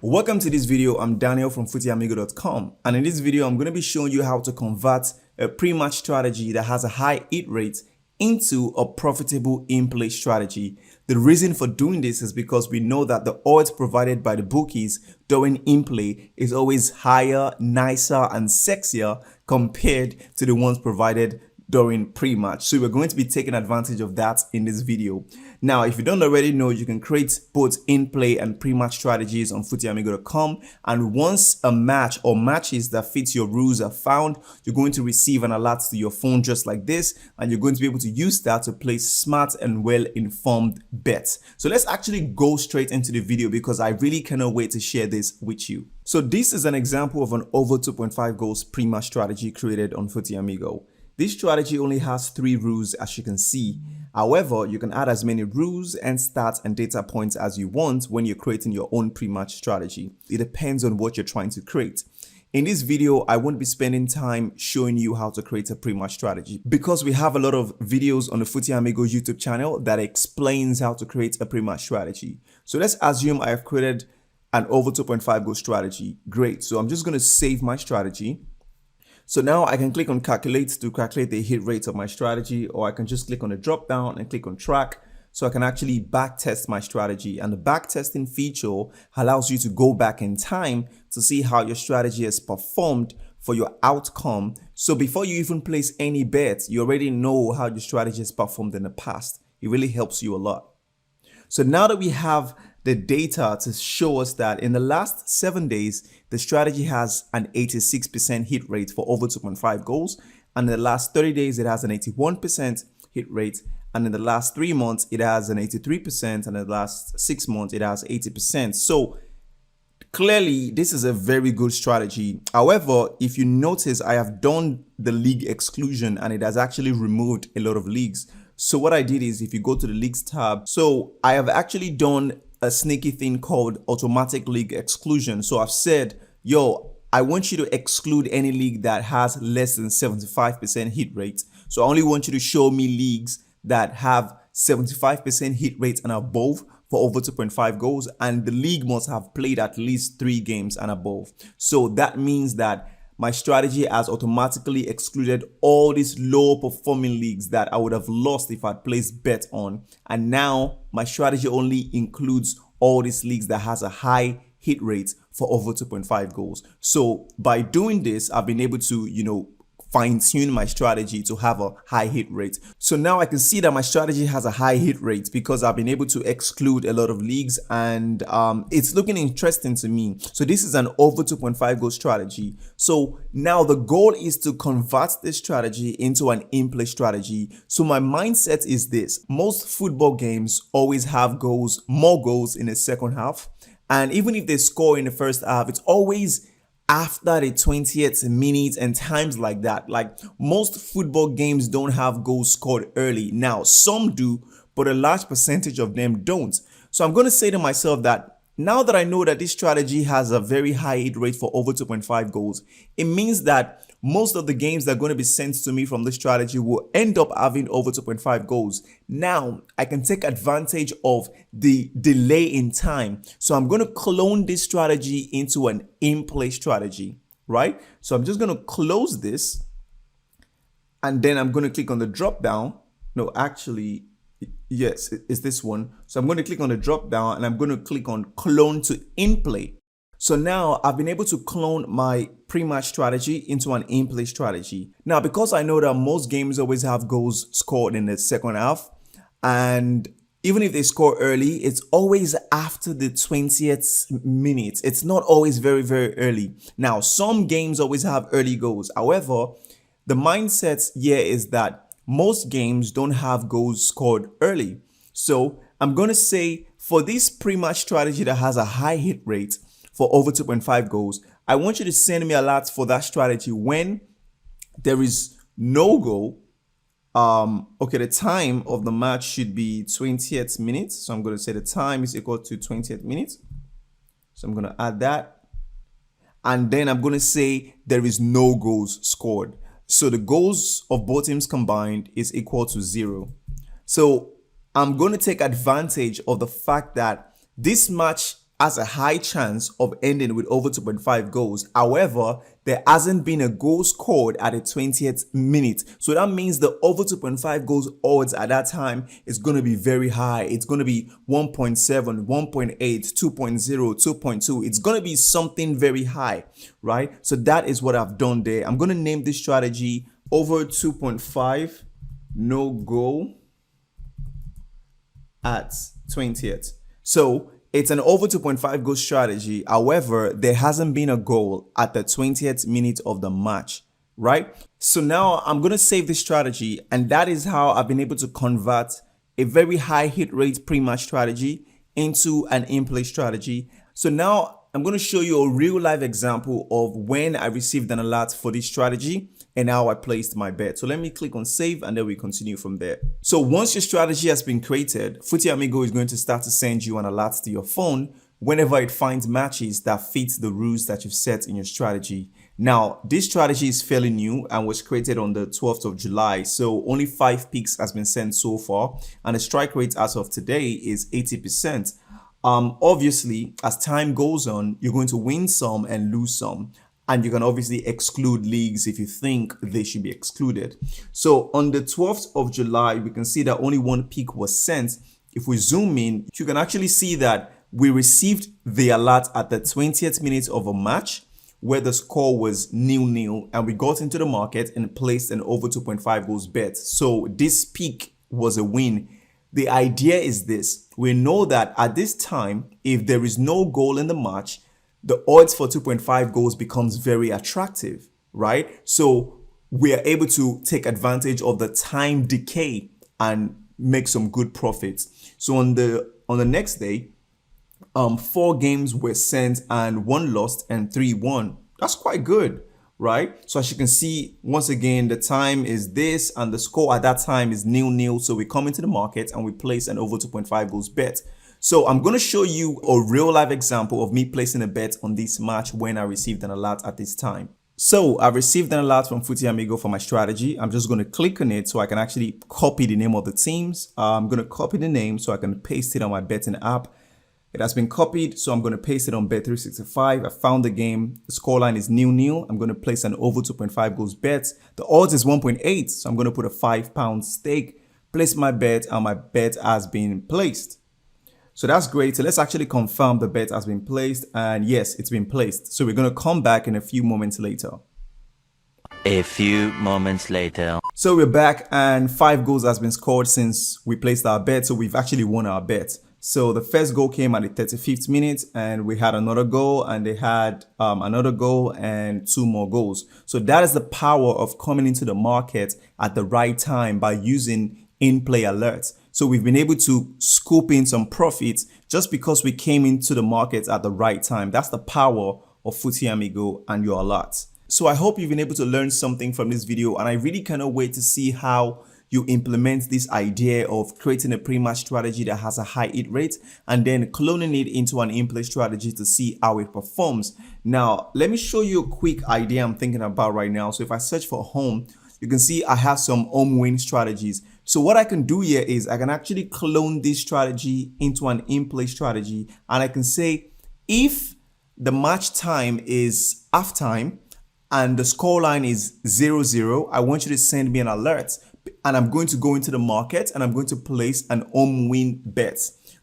Welcome to this video. I'm Daniel from FootyAmigo.com, and in this video I'm going to be showing you how to convert a pre-match strategy that has a high hit rate into a profitable in-play strategy. The reason for doing this is because we know that the odds provided by the bookies during in-play is always higher, nicer and sexier compared to the ones provided during pre-match. So we're going to be taking advantage of that in this video. Now, if you don't already know, you can create both in-play and pre-match strategies on FootyAmigo.com, and once a match or matches that fit your rules are found, you're going to receive an alert to your phone just like this, and you're going to be able to use that to place smart and well-informed bets. So let's actually go straight into the video because I really cannot wait to share this with you. So this is an example of an over 2.5 goals pre-match strategy created on Footy Amigo. This strategy only has 3 rules, as you can see. However, you can add as many rules and stats and data points as you want when you're creating your own pre-match strategy. It depends on what you're trying to create. In this video, I won't be spending time showing you how to create a pre-match strategy because we have a lot of videos on the Footy Amigo YouTube channel that explains how to create a pre-match strategy. So let's assume I have created an over 2.5 goal strategy. Great. So I'm just going to save my strategy. So now I can click on calculate to calculate the hit rate of my strategy, or I can just click on the drop down and click on track so I can actually back test my strategy. And the back testing feature allows you to go back in time to see how your strategy has performed for your outcome. So before you even place any bets, you already know how your strategy has performed in the past. It really helps you a lot. So now that we have the data to show us that in the last 7 days, the strategy has an 86% hit rate for over 2.5 goals. And in the last 30 days, it has an 81% hit rate. And in the last 3 months, it has an 83%. And in the last 6 months, it has 80%. So clearly, this is a very good strategy. However, if you notice, I have done the league exclusion and it has actually removed a lot of leagues. So what I did is, if you go to the leagues tab, so I have actually done a sneaky thing called automatic league exclusion. So I've said, yo, I want you to exclude any league that has less than 75% hit rate. So I only want you to show me leagues that have 75% hit rate and above for over 2.5 goals, and the league must have played at least 3 games and above. So that means that my strategy has automatically excluded all these low performing leagues that I would have lost if I'd placed bet on. And now my strategy only includes all these leagues that has a high hit rate for over 2.5 goals. So by doing this, I've been able to, fine-tune my strategy to have a high hit rate. So now I can see that my strategy has a high hit rate because I've been able to exclude a lot of leagues, and it's looking interesting to me. So this is an over 2.5 goal strategy. So now the goal is to convert this strategy into an in-play strategy. So my mindset is this: most football games always have more goals in the second half. And even if they score in the first half, it's always after the 20th minute and times like that. Like, most football games don't have goals scored early. Now, some do, but a large percentage of them don't. So I'm going to say to myself that now that I know that this strategy has a very high hit rate for over 2.5 goals, it means that most of the games that are going to be sent to me from this strategy will end up having over 2.5 goals. Now, I can take advantage of the delay in time. So I'm going to clone this strategy into an in-play strategy, right? So I'm just going to close this, and then I'm going to click on the drop down. No, actually, yes, it's this one. So I'm going to click on the drop down and I'm going to click on clone to in-play. So now I've been able to clone my pre-match strategy into an in-play strategy. Now, because I know that most games always have goals scored in the second half, and even if they score early, it's always after the 20th minute. It's not always very, very early. Now, some games always have early goals. However, the mindset here is that most games don't have goals scored early. So I'm going to say, for this pre-match strategy that has a high hit rate for over 2.5 goals, I want you to send me alerts for that strategy when there is no goal. Okay, the time of the match should be 20th minute. So I'm going to say the time is equal to 20th minute. So I'm going to add that. And then I'm going to say there is no goals scored. So the goals of both teams combined is equal to 0. So I'm going to take advantage of the fact that this match has a high chance of ending with over 2.5 goals. However, there hasn't been a goal scored at the 20th minute. So that means the over 2.5 goals odds at that time is going to be very high. It's going to be 1.7, 1.8, 2.0, 2.2. It's going to be something very high, right? So that is what I've done there. I'm going to name this strategy over 2.5, no goal at 20th. So it's an over 2.5 goal strategy. However, there hasn't been a goal at the 20th minute of the match, right? So now I'm going to save this strategy, and that is how I've been able to convert a very high hit rate pre-match strategy into an in-play strategy. So now I'm going to show you a real life example of when I received an alert for this strategy and how I placed my bet. So let me click on save and then we continue from there. So once your strategy has been created, Footy Amigo is going to start to send you an alert to your phone whenever it finds matches that fit the rules that you've set in your strategy. Now, this strategy is fairly new and was created on the 12th of July. So only 5 picks has been sent so far, and the strike rate as of today is 80%. Obviously, as time goes on, you're going to win some and lose some. And you can obviously exclude leagues if you think they should be excluded. So on the 12th of July, we can see that only 1 pick was sent. If we zoom in, you can actually see that we received the alert at the 20th minute of a match where the score was 0-0, and we got into the market and placed an over 2.5 goals bet. So this pick was a win. The idea is this: we know that at this time, if there is no goal in the match, the odds for 2.5 goals becomes very attractive, right? So we are able to take advantage of the time decay and make some good profits. So on the next day, 4 games were sent and 1 lost and 3 won. That's quite good, right? So as you can see, once again, the time is this and the score at that time is 0-0. So we come into the market and we place an over 2.5 goals bet. So I'm going to show you a real life example of me placing a bet on this match when I received an alert at this time. So I received an alert from Footy Amigo for my strategy. I'm just going to click on it so I can actually copy the name of the teams. I'm going to copy the name so I can paste it on my betting app. It has been copied, so I'm going to paste it on Bet365. I found the game. The scoreline is 0-0. I'm going to place an over 2.5 goals bet. The odds is 1.8, so I'm going to put a £5 stake, place my bet, and my bet has been placed. So that's great. So let's actually confirm the bet has been placed, and yes, it's been placed. So we're going to come back in a few moments later. A few moments later. So we're back and 5 goals has been scored since we placed our bet. So we've actually won our bet. So the first goal came at the 35th minute and we had another goal, and they had another goal and 2 more goals. So that is the power of coming into the market at the right time by using in-play alerts. So we've been able to scoop in some profits just because we came into the market at the right time. That's the power of Footy Amigo and your alerts. So I hope you've been able to learn something from this video, and I really cannot wait to see how you implement this idea of creating a pre-match strategy that has a high hit rate and then cloning it into an in-play strategy to see how it performs. Now, let me show you a quick idea I'm thinking about right now. So if I search for home, you can see I have some home win strategies. So what I can do here is I can actually clone this strategy into an in-play strategy, and I can say if the match time is halftime and the scoreline is 0-0, I want you to send me an alert, and I'm going to go into the market and I'm going to place an home win bet.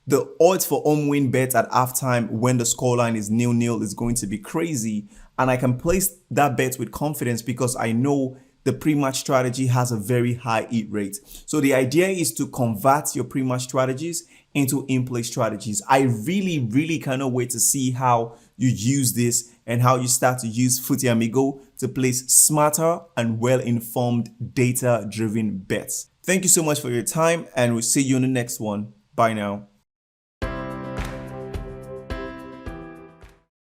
The odds for home win bet at halftime when the scoreline is 0-0 is going to be crazy, and I can place that bet with confidence because I know the pre-match strategy has a very high hit rate. So the idea is to convert your pre-match strategies into in-play strategies. I really cannot wait to see how you use this and how you start to use Footy Amigo to place smarter and well-informed data-driven bets. Thank you so much for your time, and we'll see you in the next one. Bye now.